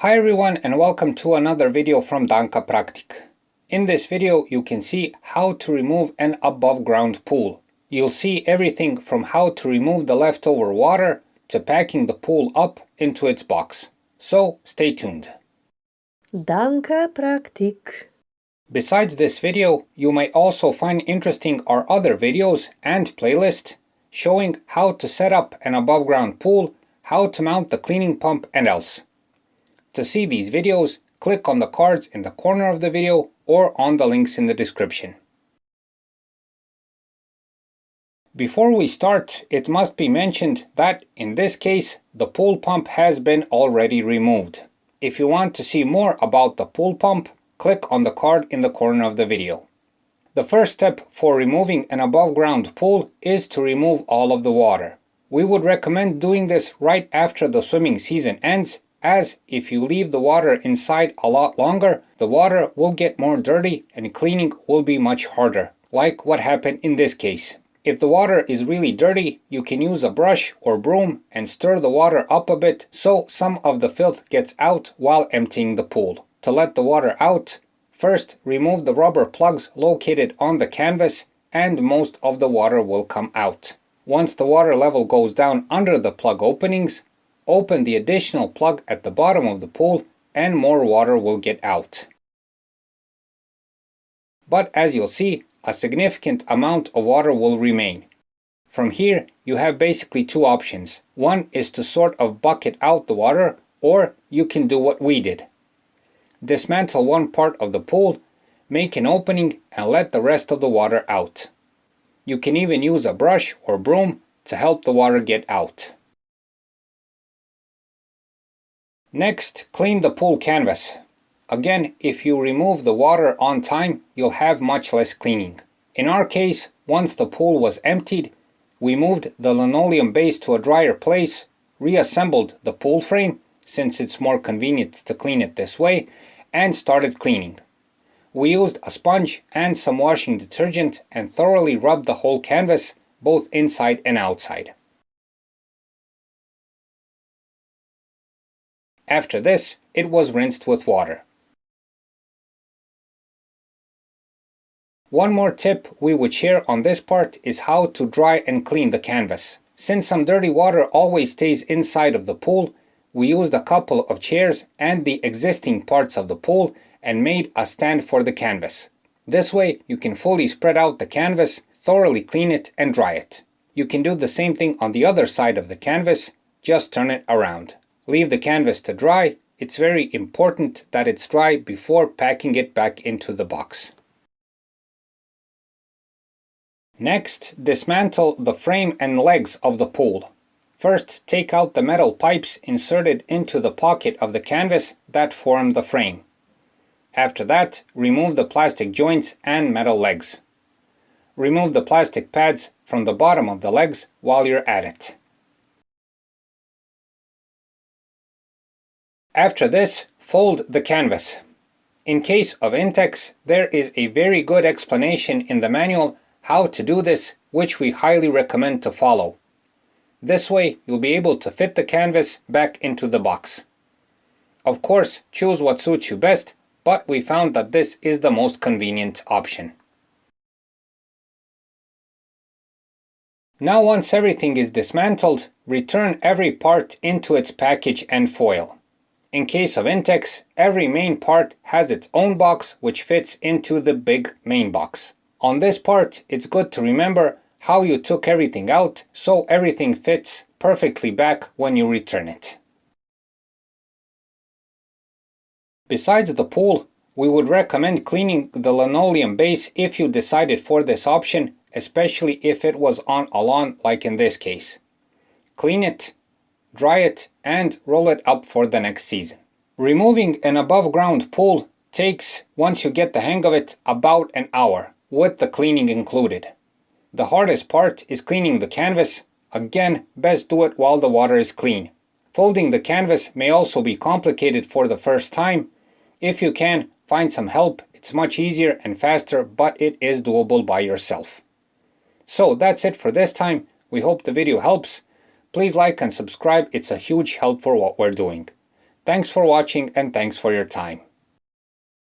Hi everyone and welcome to another video from Danka Praktik. In this video you can see how to remove an above ground pool. You'll see everything from how to remove the leftover water to packing the pool up into its box. So stay tuned. Danka Praktik. Besides this video, you might also find interesting our other videos and playlist showing how to set up an above ground pool, how to mount the cleaning pump and else. To see these videos, click on the cards in the corner of the video or on the links in the description. Before we start, it must be mentioned that in this case, the pool pump has been already removed. If you want to see more about the pool pump, click on the card in the corner of the video. The first step for removing an above ground pool is to remove all of the water. We would recommend doing this right after the swimming season ends, as if you leave the water inside a lot longer, the water will get more dirty and cleaning will be much harder, like what happened in this case. If the water is really dirty, you can use a brush or broom and stir the water up a bit so some of the filth gets out while emptying the pool. To let the water out, first remove the rubber plugs located on the canvas and most of the water will come out. Once the water level goes down under the plug openings, open the additional plug at the bottom of the pool and more water will get out. But as you'll see, a significant amount of water will remain. From here, you have basically two options. One is to sort of bucket out the water, or you can do what we did. Dismantle one part of the pool, make an opening and let the rest of the water out. You can even use a brush or broom to help the water get out. Next, clean the pool canvas. Again, if you remove the water on time, you'll have much less cleaning. In our case, once the pool was emptied, we moved the linoleum base to a drier place, reassembled the pool frame, since it's more convenient to clean it this way, and started cleaning. We used a sponge and some washing detergent and thoroughly rubbed the whole canvas, both inside and outside. After this, it was rinsed with water. One more tip we would share on this part is how to dry and clean the canvas. Since some dirty water always stays inside of the pool, we used a couple of chairs and the existing parts of the pool and made a stand for the canvas. This way you can fully spread out the canvas, thoroughly clean it and dry it. You can do the same thing on the other side of the canvas, just turn it around. Leave the canvas to dry. It's very important that it's dry before packing it back into the box. Next, dismantle the frame and legs of the pool. First, take out the metal pipes inserted into the pocket of the canvas that form the frame. After that, remove the plastic joints and metal legs. Remove the plastic pads from the bottom of the legs while you're at it. After this, fold the canvas. In case of Intex, there is a very good explanation in the manual how to do this, which we highly recommend to follow. This way, you'll be able to fit the canvas back into the box. Of course, choose what suits you best, but we found that this is the most convenient option. Now once everything is dismantled, return every part into its package and foil. In case of Intex, every main part has its own box which fits into the big main box. On this part, it's good to remember how you took everything out so everything fits perfectly back when you return it. Besides the pool, we would recommend cleaning the linoleum base if you decided for this option, especially if it was on a lawn like in this case. Clean it, dry it, and roll it up for the next season. Removing an above ground pool takes, once you get the hang of it, about an hour, with the cleaning included. The hardest part is cleaning the canvas. Again, best do it while the water is clean. Folding the canvas may also be complicated for the first time. If you can, find some help. It's much easier and faster, but it is doable by yourself. So that's it for this time. We hope the video helps. Please like and subscribe. It's a huge help for what we're doing. Thanks for watching and thanks for your time.